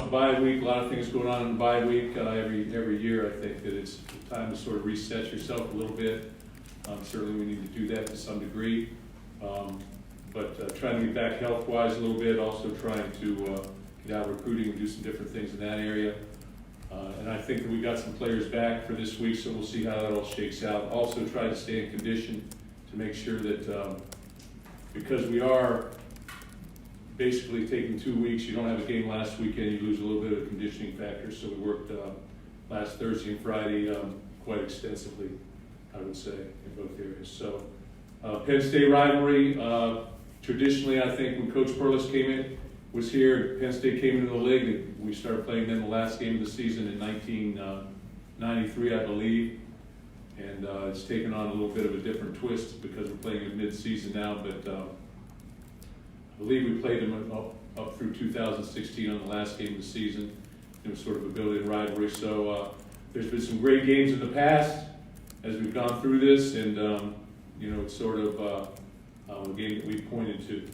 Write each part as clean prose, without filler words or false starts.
off bye week, a lot of things going on in the bye week every year. I think that it's time to sort of reset yourself a little bit. Certainly we need to do that to some degree. But trying to be back health-wise a little bit, also trying to get out recruiting and do some different things in that area. And I think that we got some players back for this week, so we'll see how that all shakes out. Also try to stay in condition to make sure that because we are basically taking 2 weeks, you don't have a game last weekend, you lose a little bit of conditioning factor. So we worked last Thursday and Friday quite extensively, I would say, in both areas. So Penn State rivalry, traditionally I think when Coach Perlis was here, Penn State came into the league, we started playing them the last game of the season in 1993, I believe. And it's taken on a little bit of a different twist because we're playing in mid-season now, but I believe we played them up through 2016 on the last game of the season. It was sort of a built-in rivalry. So there's been some great games in the past as we've gone through this, and it's sort of a game that we pointed to.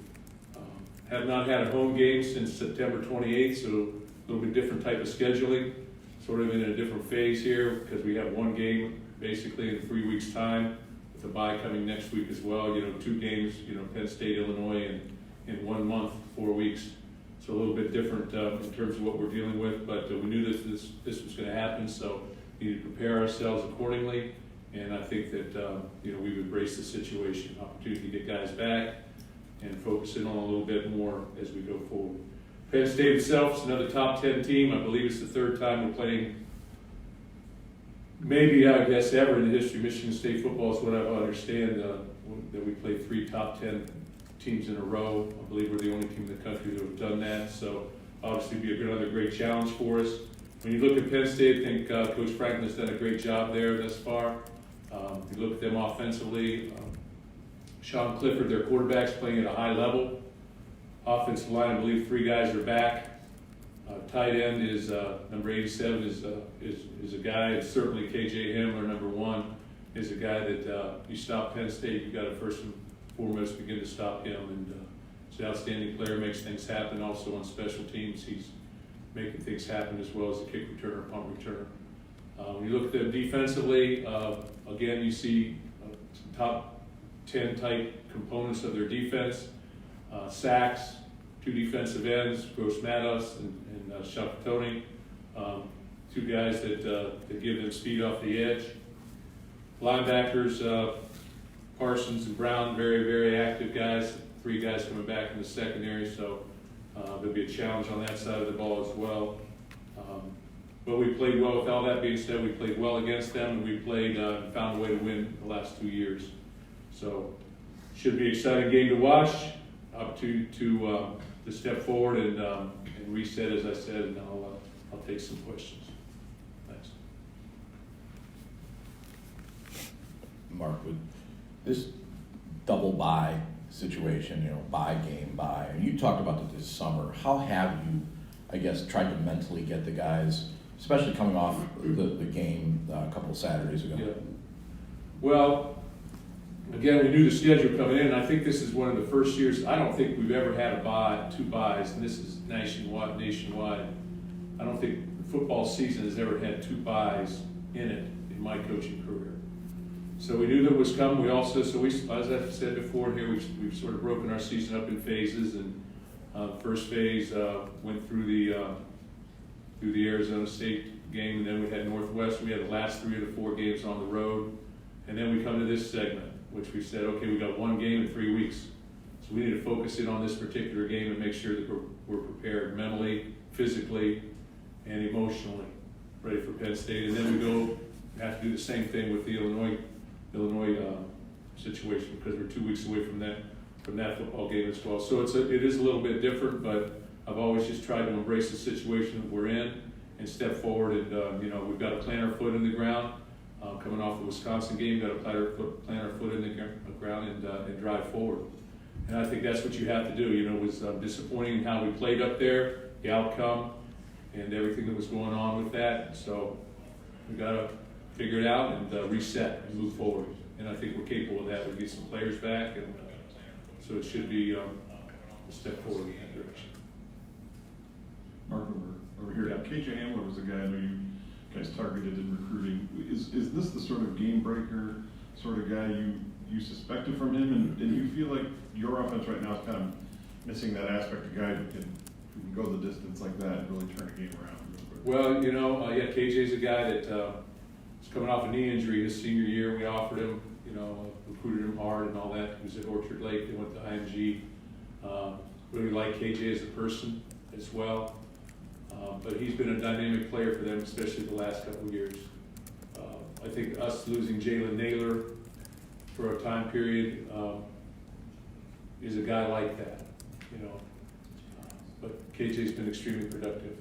Have not had a home game since September 28th, so a little bit different type of scheduling, sort of in a different phase here because we have one game basically in 3 weeks' time with a bye coming next week as well. 2 games, Penn State, Illinois, in 1 month, 4 weeks. So a little bit different in terms of what we're dealing with, but we knew this was going to happen, so we need to prepare ourselves accordingly. And I think that we've embraced the situation, opportunity to get guys back and focus in on a little bit more as we go forward. Penn State itself is another top 10 team. I believe it's the 3rd time we're playing, maybe I guess ever in the history of Michigan State football is what I understand, that we played 3 top 10 teams in a row. I believe we're the only team in the country that have done that. So obviously be another great challenge for us. When you look at Penn State, I think Coach Franklin has done a great job there thus far. You look at them offensively, Sean Clifford, their quarterback's playing at a high level. Offensive line, I believe 3 guys are back. Tight end is number 87 is a guy, and certainly KJ Hamler, number 1, is a guy that you stop Penn State, you've got to first and foremost begin to stop him. And he's an outstanding player, makes things happen. Also on special teams, he's making things happen as well as a kick returner, punt returner. When you look at them defensively, again, you see some top 10 type components of their defense. Sacks, 2 defensive ends, Gross Matos and Shakatoni, 2 guys that give them speed off the edge. Linebackers, Parsons and Brown, very, very active guys. 3 guys coming back in the secondary, so there'll be a challenge on that side of the ball as well. But we played well. With all that being said, we played well against them, and we played found a way to win the last 2 years. So should be an exciting game to watch. Opportunity to step forward and reset, as I said, and I'll take some questions. Thanks. Mark, with this double bye situation, bye game, bye, and you talked about it this summer. How have you, I guess, tried to mentally get the guys, especially coming off the game a couple of Saturdays ago? Yeah. Well, again, we knew the schedule coming in. I think this is one of the first years. I don't think we've ever had a bye, 2 byes, and this is nationwide. I don't think the football season has ever had 2 byes in it in my coaching career. So we knew that it was coming. We also, as I said before here, we've sort of broken our season up in phases, and first phase went through the Arizona State game, and then we had Northwest. We had the last 3 of the 4 games on the road, and then we come to this segment, which we said, okay, we got 1 game in 3 weeks. So we need to focus in on this particular game and make sure that we're prepared mentally, physically, and emotionally, ready for Penn State. And then we have to do the same thing with the Illinois situation because we're 2 weeks away from that football game as well. So it is a little bit different, but I've always just tried to embrace the situation that we're in and step forward. And we've got to plant our foot in the ground. Coming off the Wisconsin game, got to plant our foot in the ground and drive forward. And I think that's what you have to do. It was disappointing how we played up there, the outcome, and everything that was going on with that. So we got to figure it out and reset and move forward. And I think we're capable of that. We get some players back, and so it should be a step forward in that direction. Mark, over KJ Hamler was a guy I know you guys targeted in recruiting. Is this the sort of game breaker sort of guy you suspected from him? And do you feel like your offense right now is kind of missing that aspect of guy who can go the distance like that and really turn a game around real quick? Well, yeah, KJ's a guy that was coming off a knee injury his senior year. We offered him, recruited him hard and all that. He was at Orchard Lake. They went to IMG. Really like KJ as a person as well. But he's been a dynamic player for them, especially the last couple of years. I think us losing Jalen Naylor for a time period is a guy like that, But KJ's been extremely productive.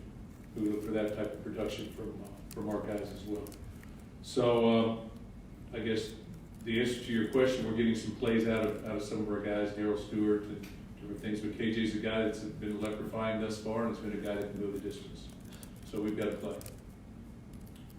We look for that type of production from our guys as well. So I guess the answer to your question, we're getting some plays out of some of our guys, Daryl Stewart and different things, but KJ's a guy that's been electrifying thus far, and it's been a guy that can go the distance. So we've got to play.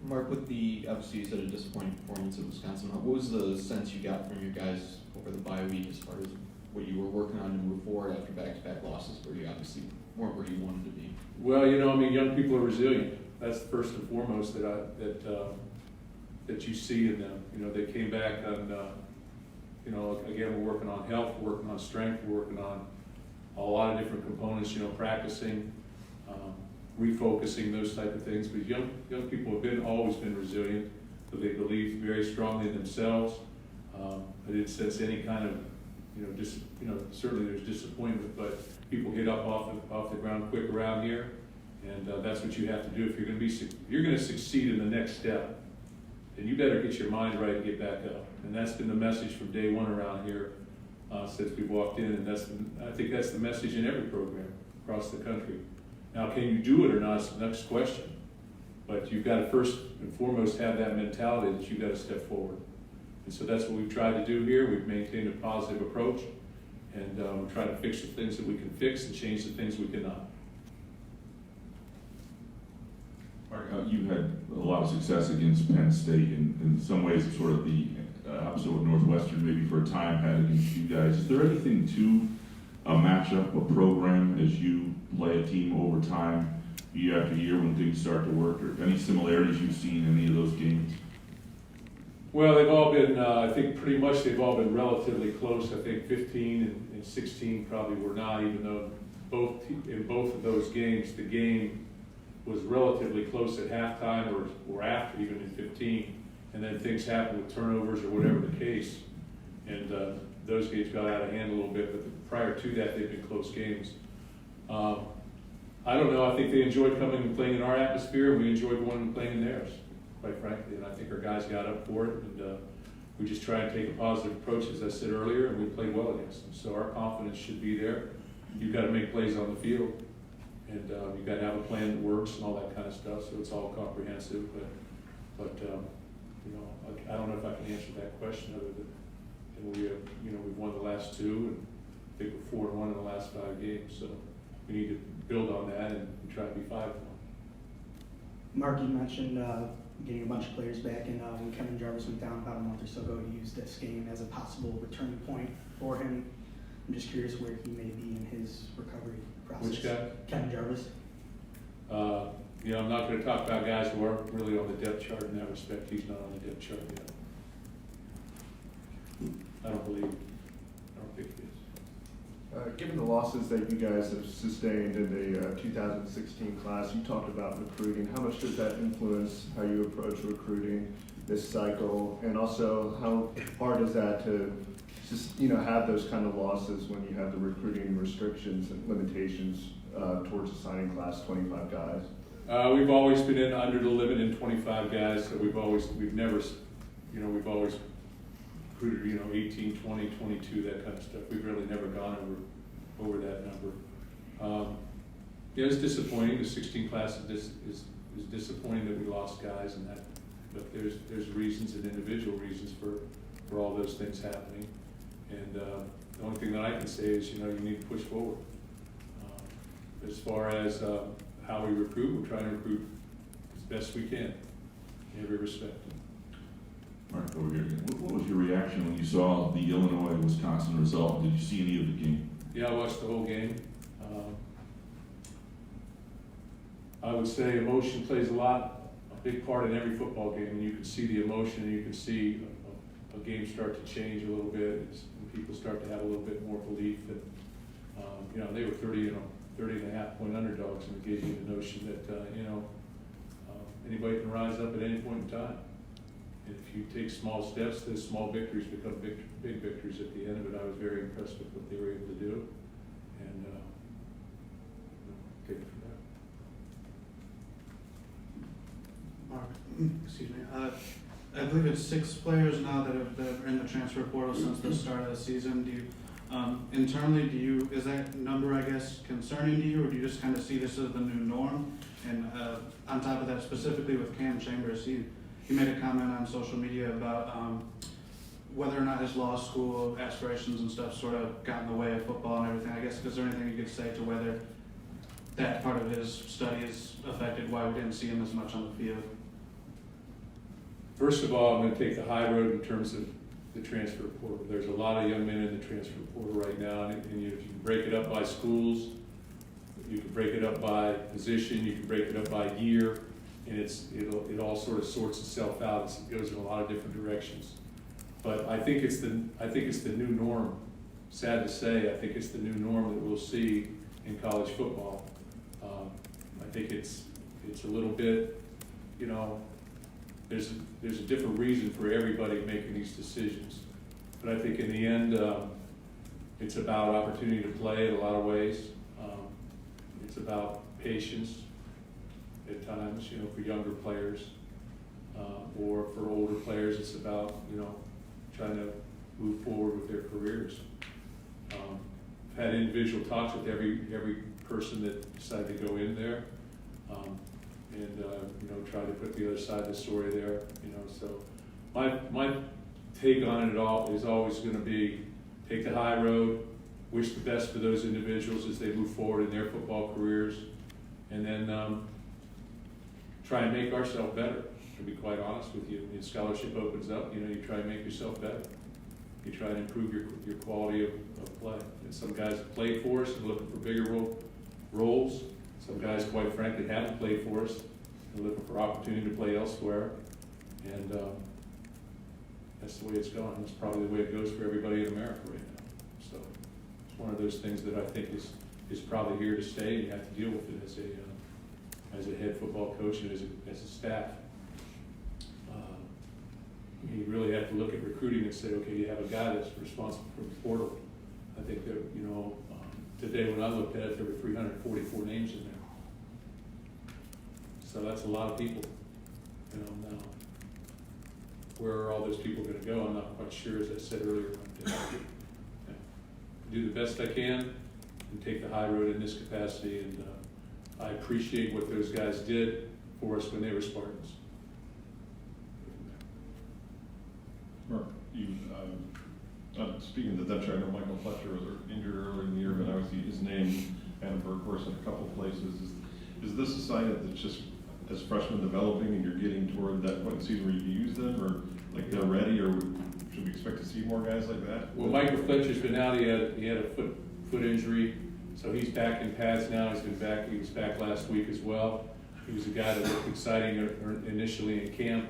Mark, with obviously you said a disappointing performance at Wisconsin, what was the sense you got from your guys over the bye week as far as what you were working on to move forward after back-to-back losses where you obviously weren't where you wanted to be? Well, young people are resilient. That's the first and foremost that you see in them. They came back on, again, we're working on health, we're working on strength, we're working on a lot of different components, practicing, refocusing, those type of things. But young people have always been resilient, but they believe very strongly in themselves. I didn't sense any kind of, certainly there's disappointment, but people get up off the ground quick around here, and that's what you have to do if you're going to succeed in the next step. Then you better get your mind right and get back up. And that's been the message from day one around here since we walked in, and I think that's the message in every program across the country. Now, can you do it or not is the next question. But you've got to first and foremost have that mentality that you've got to step forward. And so that's what we've tried to do here. We've maintained a positive approach, and we're trying to fix the things that we can fix and change the things we cannot. Mark, you had a lot of success against Penn State, and in some ways sort of the opposite of what Northwestern maybe for a time had against you guys. Is there anything to a matchup, a program, as you play a team over time, year after year, when things start to work, or any similarities you've seen in any of those games? Well, they've all been, I think pretty much they've all been relatively close. I think 15 and 16 probably were not, even though in both of those games, the game was relatively close at halftime or after, even in 15. And then things happened with turnovers or whatever the case. And those games got out of hand a little bit, but prior to that, they've been close games. I don't know, I think they enjoyed coming and playing in our atmosphere, and we enjoyed going and playing in theirs, quite frankly. And I think our guys got up for it, and we just try and take a positive approach, as I said earlier, and we played well against them. So our confidence should be there. You've got to make plays on the field, and you've got to have a plan that works and all that kind of stuff, so it's all comprehensive. But I don't know if I can answer that question other than we've won the last two, and I think we're 4-1 in the last 5 games, so we need to build on that and try to be 5-1. Mark, you mentioned getting a bunch of players back, and when Kevin Jarvis went down about a month or so ago, he used this game as a possible returning point for him. I'm just curious where he may be in his recovery process. Which guy? Kevin Jarvis. I'm not going to talk about guys who aren't really on the depth chart in that respect. He's not on the depth chart yet. I don't think he is. Given the losses that you guys have sustained in the 2016 class, you talked about recruiting. How much does that influence how you approach recruiting this cycle? And also, how hard is that to just have those kind of losses when you have the recruiting restrictions and limitations towards assigning class 25 guys? We've always been under the limit in 25 guys, so we've always recruited, 18, 20, 22, that kind of stuff. We've really never gone over that number. It's disappointing. The 16 class is disappointing that we lost guys and that, but there's reasons and individual reasons for all those things happening. And the only thing that I can say is, you need to push forward. As far as how we recruit, we're trying to recruit as best we can in every respect. Mark, over here again. What was your reaction when you saw the Illinois-Wisconsin result? Did you see any of the game? Yeah, I watched the whole game. I would say emotion plays a big part in every football game, and you can see the emotion, and you can see a game start to change a little bit, and people start to have a little bit more belief that, they were 30 and a half point underdogs, and it gave you the notion that, anybody can rise up at any point in time. And if you take small steps, those small victories become big victories at the end of it. I was very impressed with what they were able to do, and take it from there. Mark, excuse me. I believe it's 6 players now that are in the transfer portal since the start of the season. Do you, internally, is that number, I guess, concerning to you, or do you just kind of see this as the new norm? And on top of that, specifically with Cam Chambers, he made a comment on social media about whether or not his law school aspirations and stuff sort of got in the way of football and everything. I guess, is there anything you could say to whether that part of his studies affected why we didn't see him as much on the field? First of all, I'm going to take the high road in terms of the transfer portal. There's a lot of young men in the transfer portal right now, and if you can break it up by schools, you can break it up by position, you can break it up by year, and it all sort of sorts itself out. It goes in a lot of different directions. But I think it's the new norm. Sad to say, I think it's the new norm that we'll see in college football. I think it's a little bit, there's a different reason for everybody making these decisions. But I think in the end, it's about opportunity to play in a lot of ways. It's about patience at times, for younger players, or for older players, it's about, trying to move forward with their careers. I've had individual talks with every person that decided to go in there, and try to put the other side of the story there. So my take on it all is always going to be take the high road, wish the best for those individuals as they move forward in their football careers, and then try and make ourselves better. To be quite honest with you, when scholarship opens up, you try and make yourself better. You try and improve your quality of play. And some guys have played for us and looking for bigger roles. Some guys, quite frankly, haven't played for us and looking for opportunity to play elsewhere. And that's the way it's going. That's probably the way it goes for everybody in America right now. So it's one of those things that I think is probably here to stay, and you have to deal with it as a head football coach and as a staff. You really have to look at recruiting and say, okay, you have a guy that's responsible for the portal. I think that, today when I looked at it, there were 344 names in there. So that's a lot of people, now. Where are all those people going to go? I'm not quite sure, as I said earlier. Do the best I can and take the high road in this capacity, and I appreciate what those guys did for us when they were Spartans. Mark, speaking of the depth chart, I know Michael Fletcher was injured earlier in the year, but obviously his name and a workhorse in a couple places. Is this a sign that it's just as freshmen developing and you're getting toward that point in the season where you can use them, or like they're ready, or should we expect to see more guys like that? Well, Michael Fletcher's been out. He had a foot injury, so he's back in pads now. He was back last week as well. He was a guy that looked exciting initially in camp.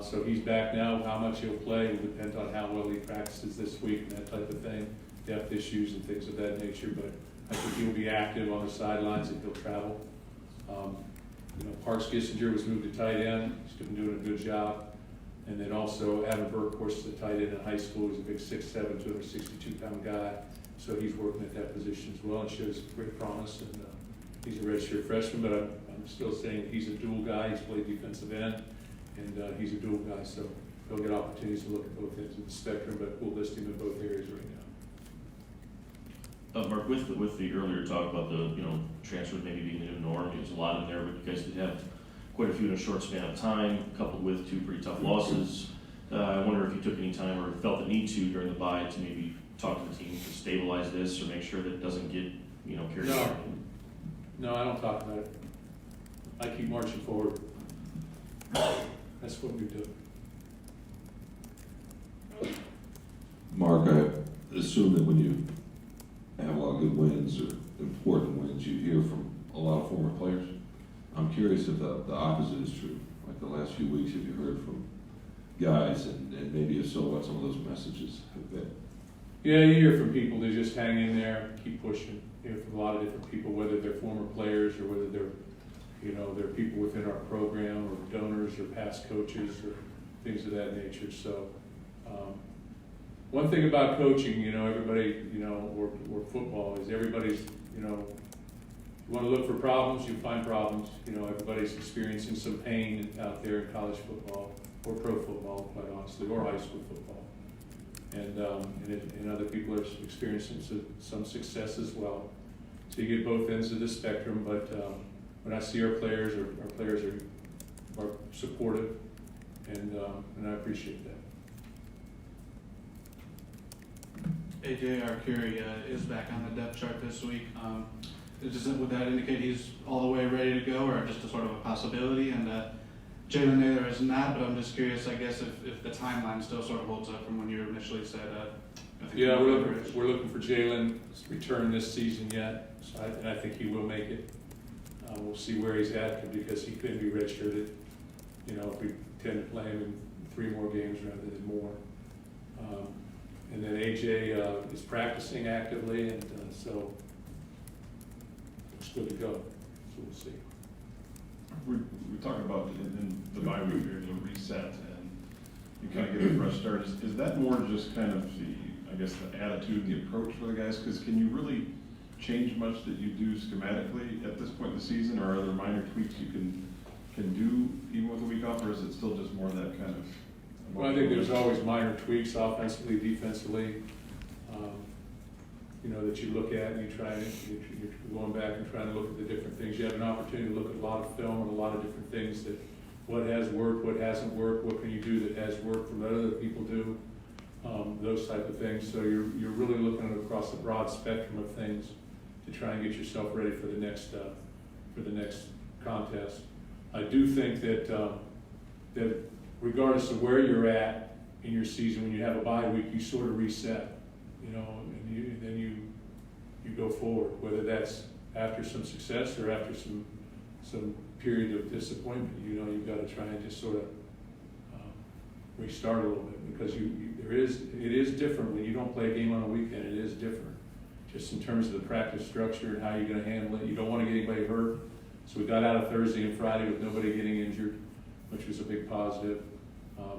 So he's back now. How much he'll play will depend on how well he practices this week and that type of thing, depth issues and things of that nature. But I think he'll be active on the sidelines and he'll travel. Parks Kissinger was moved to tight end. He's been doing a good job. And then also Adam Burke, of course, is a tight end in high school. He's a big 6'7", 262-pound guy. So he's working at that position as well and shows great promise. And he's a redshirt freshman, but I'm still saying he's a dual guy. He's played defensive end. And he's a dual guy, so he'll get opportunities to look at both ends of the spectrum, but we'll list him in both areas right now. Mark, with the earlier talk about the transfers maybe being the new norm, there's a lot in there, but you guys did have quite a few in a short span of time, coupled with 2 pretty tough losses. I wonder if you took any time or felt the need to during the bye to maybe talk to the team to stabilize this or make sure that it doesn't get carried out. No, I don't talk about it. I keep marching forward. That's what we do. Mark, I assume that when you have a lot of good wins or important wins, you hear from a lot of former players? I'm curious if the opposite is true. Like the last few weeks, have you heard from guys, and maybe if so, what some of those messages have been? Yeah, you hear from people that just hang in there, keep pushing. You hear from a lot of different people, whether they're former players or whether they're, they're people within our program or donors or past coaches or things of that nature. So, one thing about coaching, everybody, or football is everybody's, you want to look for problems, you find problems. Everybody's experiencing some pain out there in college football or pro football, quite honestly, or high school football. And other people are experiencing some success as well. So you get both ends of the spectrum, but when I see our players are supportive, and I appreciate that. AJ Arcuri is back on the depth chart this week. Would that indicate he's all the way ready to go, or just a sort of a possibility? And Jalen Naylor is not, but I'm just curious, I guess, if the timeline still sort of holds up from when you initially said. Yeah, we're looking for Jalen's return this season yet, so I think he will make it. We'll see where he's at because he could be redshirted. If we tend to play him in 3 more games rather than more. And then AJ is practicing actively, and so it's good to go. So we'll see. We talked about in the bye week here, the reset, and you kind of get a fresh start. Is that more just kind of the attitude, the approach for the guys? Because can you really change much that you do schematically at this point in the season, or are there minor tweaks you can do even with a week off, or is it still just more that kind of? Well, I think there's always minor tweaks offensively, defensively, that you look at, and you're going back and trying to look at the different things. You have an opportunity to look at a lot of film and a lot of different things that what has worked, what hasn't worked, what can you do that has worked from what other people do, those type of things. So you're really looking at across the broad spectrum of things to try and get yourself ready for the next contest. I do think that regardless of where you're at in your season, when you have a bye week, you sort of reset, and then you go forward, whether that's after some success or after some period of disappointment. You've got to try and just sort of restart a little bit, because it is different when you don't play a game on a weekend. It is different, just in terms of the practice structure and how you're going to handle it. You don't want to get anybody hurt, so we got out of Thursday and Friday with nobody getting injured, which was a big positive.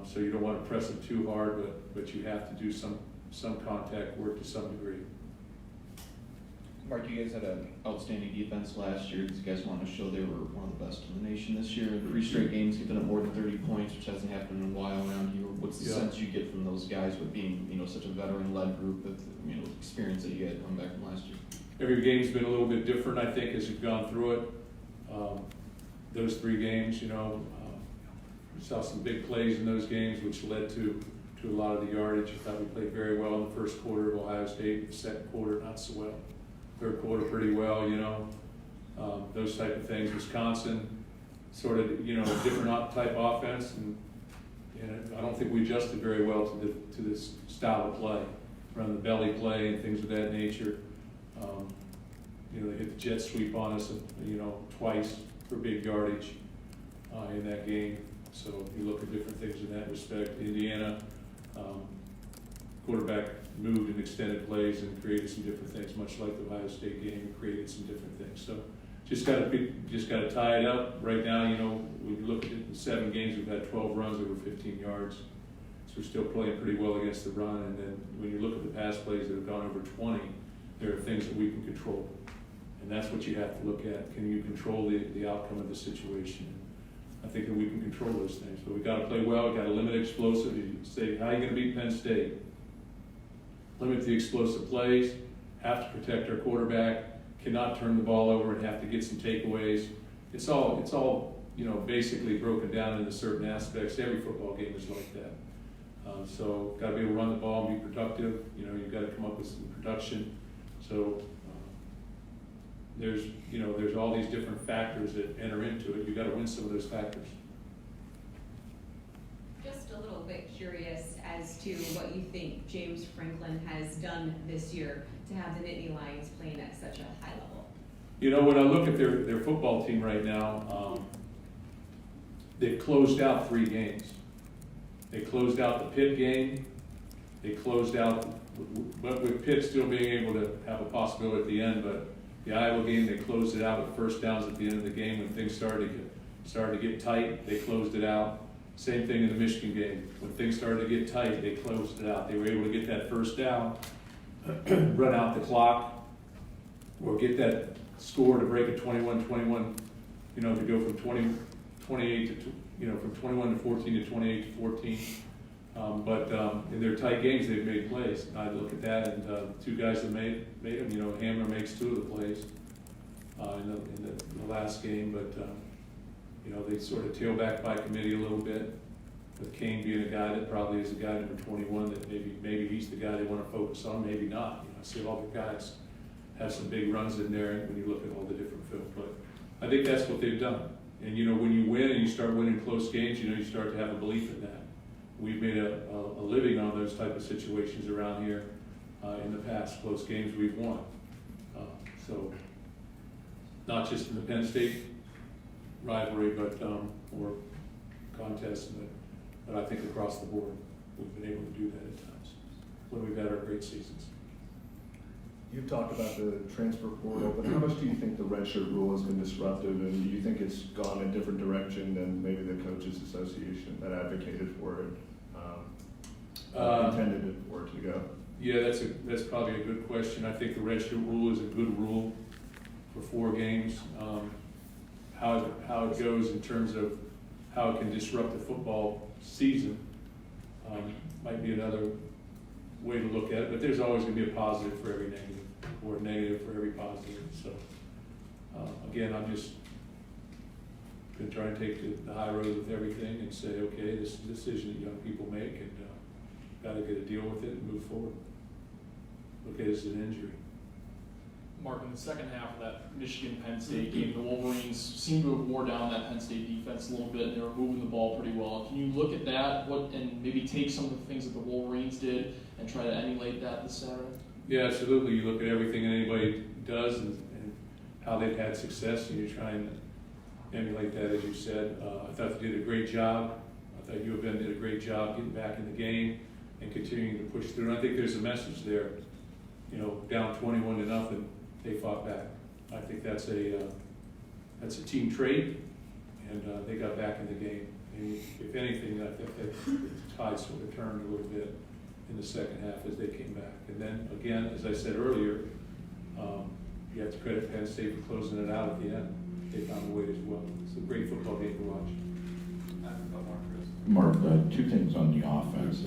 So you don't want to press it too hard, but you have to do some contact work to some degree. Mark, you guys had an outstanding defense last year. These guys want to show they were one of the best in the nation this year. 3 straight games, giving up more than 30 points, which hasn't happened in a while around here. What's the sense you get from those guys with being, such a veteran-led group with, experience that you had coming back from last year? Every game's been a little bit different, I think, as you've gone through it. Those 3 games, we saw some big plays in those games, which led to a lot of the yardage. I thought we played very well in the first quarter of Ohio State. The second quarter, not so well. Third quarter, pretty well. Those type of things. Wisconsin, sort of, a different type offense, and I don't think we adjusted very well to this style of play, around the belly play and things of that nature. They hit the jet sweep on us, twice for big yardage in that game. So you look at different things in that respect. Indiana, quarterback moved and extended plays and created some different things, much like the Ohio State game, created some different things. So just got to tie it up. Right now, when you look at it in 7 games, we've had 12 runs over 15 yards. So we're still playing pretty well against the run. And then when you look at the pass plays that have gone over 20, there are things that we can control. And that's what you have to look at. Can you control the outcome of the situation? I think that we can control those things, but we got to play well. We got to limit explosive. You say, how are you going to beat Penn State? Limit the explosive plays. Have to protect our quarterback. Cannot turn the ball over and have to get some takeaways. It's all basically broken down into certain aspects. Every football game is like that. So got to be able to run the ball and be productive. You've got to come up with some production. So there's all these different factors that enter into it. You've got to win some of those factors. Just a little bit curious as to what you think James Franklin has done this year to have the Nittany Lions playing at such a high level. You know, when I look at their football team right now, they've closed out 3 games. They closed out the Pitt game. They closed out, but with Pitt still being able to have a possibility at the end, but the Iowa game, they closed it out with first downs at the end of the game when things started to get tight. They closed it out. Same thing in the Michigan game. When things started to get tight, they closed it out. They were able to get that first down, run out the clock, or get that score to break it 21-21, you know, to go from 28 to, you know, from 21 to 14 to 28 to 14. But in their tight games, they've made plays. I look at that, and 2 guys that made them. You know, Hamler makes 2 of the plays in the last game, but you know, they sort of tail back by committee a little bit. With Kane being a guy that probably is a guy number 21, that maybe he's the guy they want to focus on, maybe not. You know, I see all the guys have some big runs in there when you look at all the different film. But I think that's what they've done. And you know, when you win and you start winning close games, you know, you start to have a belief in that. We've made a living on those type of situations around here in the past. Close games we've won. So not just in the Penn State rivalry, but or contest, but I think across the board we've been able to do that at times when we've had our great seasons. You've talked about the transfer portal, but how much do you think the redshirt rule has been disruptive, and do you think it's gone a different direction than maybe the Coaches Association that advocated for it, intended for it to go? Yeah, that's probably a good question. I think the redshirt rule is a good rule for 4 games. How it goes in terms of how it can disrupt the football season might be another way to look at it, but there's always going to be a positive for every negative, or a negative for every positive. So again, I'm just going to try to take the high road with everything and say, okay, this is a decision that young people make, and got to get a deal with it and move forward. Look at it as an injury. Mark, in the second half of that Michigan-Penn State game, the Wolverines seemed to have wore down that Penn State defense a little bit, and they were moving the ball pretty well. Can you look at that and maybe take some of the things that the Wolverines did and try to emulate that this Saturday? Yeah, absolutely. You look at everything that anybody does and how they've had success, and you try and emulate that, as you said. I thought they did a great job. I thought U of M did a great job getting back in the game and continuing to push through. And I think there's a message there. You know, down 21-0, they fought back. I think that's a team trait, and they got back in the game. And if anything, I think that the tide sort of turned a little bit in the second half as they came back. And then again, as I said earlier, you have to credit Penn State for closing it out at the end. They found a way as well. It's a great football game to watch. Mark, 2 things on the offense.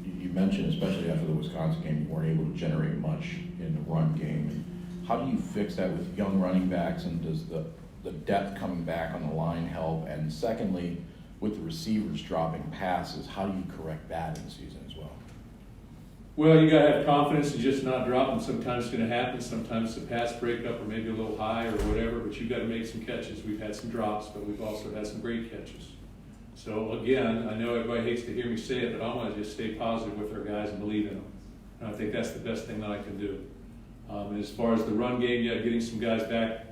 You mentioned, especially after the Wisconsin game, you weren't able to generate much in the run game. How do you fix that with young running backs, and does the depth coming back on the line help? And secondly, with the receivers dropping passes, how do you correct that in the season as well? Well, you got to have confidence and just not drop them. Sometimes it's going to happen. Sometimes the pass breakup or maybe a little high or whatever, but you got to make some catches. We've had some drops, but we've also had some great catches. So again, I know everybody hates to hear me say it, but I want to just stay positive with our guys and believe in them. And I think that's the best thing that I can do. And as far as the run game, yeah, getting some guys back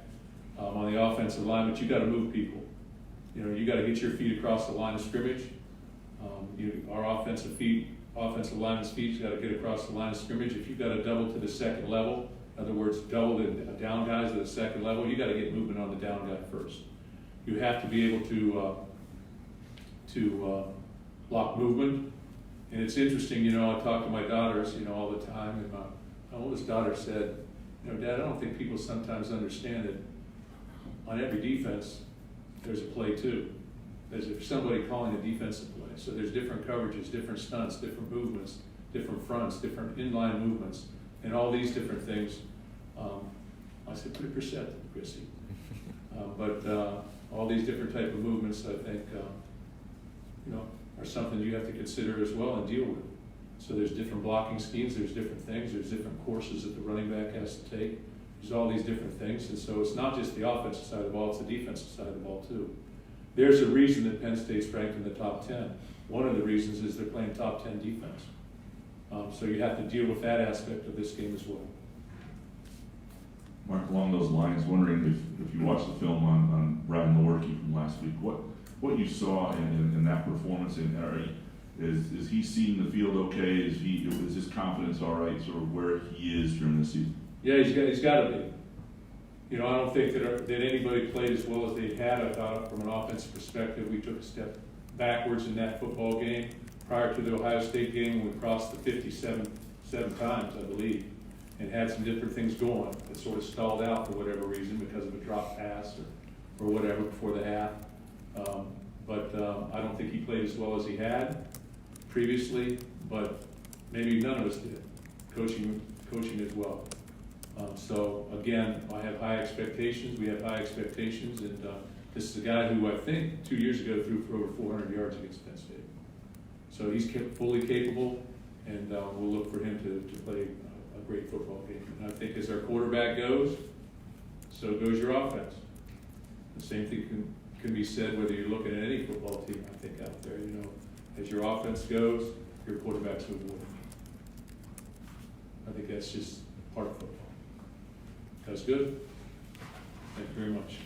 on the offensive line, but you got to move people. You know, you got to get your feet across the line of scrimmage. Our offensive line's feet got to get across the line of scrimmage. If you've got to double to the second level, in other words, double the down guys to the second level, you got to get movement on the down guy first. You have to be able to block movement. And it's interesting, you know, I talk to my daughters, you know, all the time, and my oldest daughter said, you know, Dad, I don't think people sometimes understand that on every defense, there's a play too. There's somebody calling a defensive play. So there's different coverages, different stunts, different movements, different fronts, different inline movements, and all these different things. I said, pretty perceptive, Chrissy. But all these different type of movements, I think, you know, are something you have to consider as well and deal with. So there's different blocking schemes, there's different things, there's different courses that the running back has to take. There's all these different things, and so it's not just the offensive side of the ball, it's the defensive side of the ball too. There's a reason that Penn State's ranked in the top 10. One of the reasons is they're playing top 10 defense. So you have to deal with that aspect of this game as well. Mark, along those lines, wondering if you watched the film on Ryan Lewerke from last week, what you saw in that performance, is he seeing the field okay? Is his confidence all right, sort of where he is during the season? Yeah, he's got to be. You know, I don't think that anybody played as well as they had. I thought from an offensive perspective, we took a step backwards in that football game. Prior to the Ohio State game, we crossed the 57 times, I believe, and had some different things going. It sort of stalled out for whatever reason because of a drop pass or whatever before the half. But I don't think he played as well as he had previously, but maybe none of us did, coaching as well. So again, I have high expectations, we have high expectations, and this is a guy who I think 2 years ago threw for over 400 yards against Penn State. So he's fully capable, and we'll look for him to play a great football game. And I think as our quarterback goes, so goes your offense. The same thing can be said whether you're looking at any football team, I think, out there. You know, as your offense goes, your quarterbacks will win. I think that's just part of football. That's good. Thank you very much.